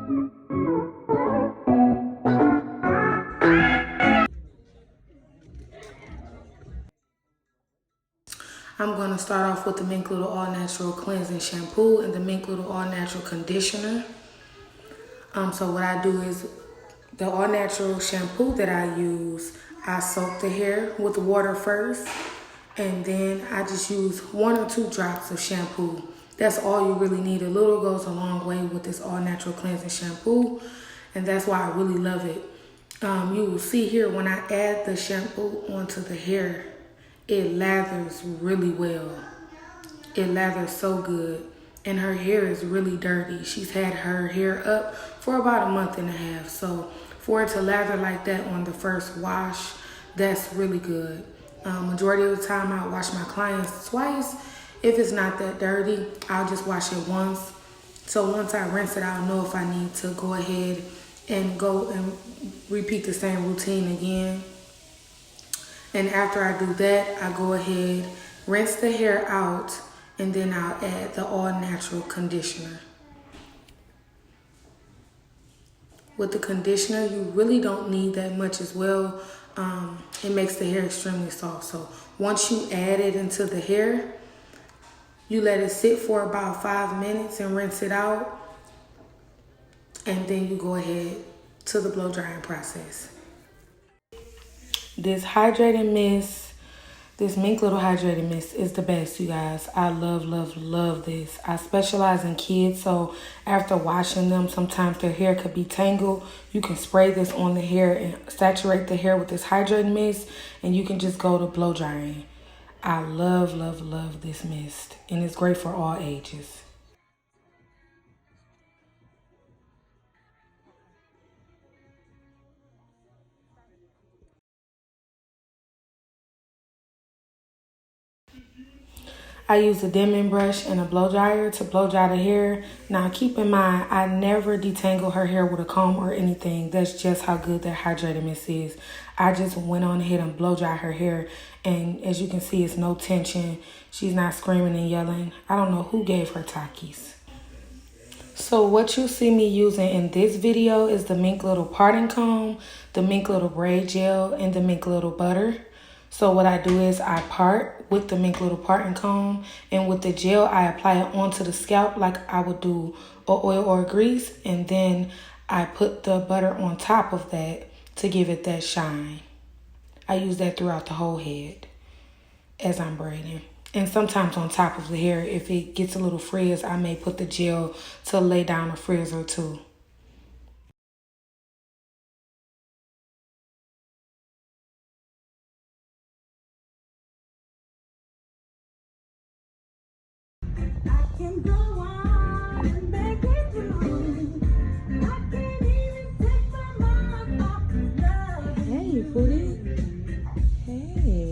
I'm going to start off with the Mink Little All Natural Cleansing Shampoo and the Mink Little All Natural Conditioner. So what I do is the all natural shampoo that I use, I soak the hair with water first, and then I just use 1 or 2 drops of shampoo. That's all you really need. A little goes a long way with this all natural cleansing shampoo, and that's why I really love it. You will see here when I add the shampoo onto the hair, it lathers really well. It lathers so good. And her hair is really dirty. She's had her hair up for about 1.5 months. So for it to lather like that on the first wash, that's really good. Majority of the time I wash my clients twice. If it's not that dirty, I'll just wash it once. So once I rinse it, I'll know if I need to go ahead and go and repeat the same routine again. And after I do that, I go ahead, rinse the hair out, and then I'll add the all natural conditioner. With the conditioner, you really don't need that much as well. It makes the hair extremely soft. So once you add it into the hair, you let it sit for about 5 minutes and rinse it out. And then you go ahead to the blow drying process. This hydrating mist, this Mink Little Hydrating Mist is the best, you guys. I love, love, love this. I specialize in kids, so after washing them, sometimes their hair could be tangled. You can spray this on the hair and saturate the hair with this hydrating mist, and you can just go to blow drying. I love, love, love this mist, and it's great for all ages. I use a dimming brush and a blow dryer to blow dry the hair. Now keep in mind, I never detangle her hair with a comb or anything. That's just how good that hydrating mist is. I just went on ahead and blow dry her hair, and as you can see, it's no tension. She's not screaming and yelling. I don't know who gave her Takis. So what you see me using in this video is the Mink Little Parting Comb, the Mink Little Braid Gel, and the Mink Little Butter. So what I do is I part with the Mink Little Parting Comb, and with the gel, I apply it onto the scalp like I would do an oil or a grease, and then I put the butter on top of that to give it that shine. I use that throughout the whole head as I'm braiding. And sometimes on top of the hair, if it gets a little frizz, I may put the gel to lay down a frizz or two. Hey, Booty. Hey.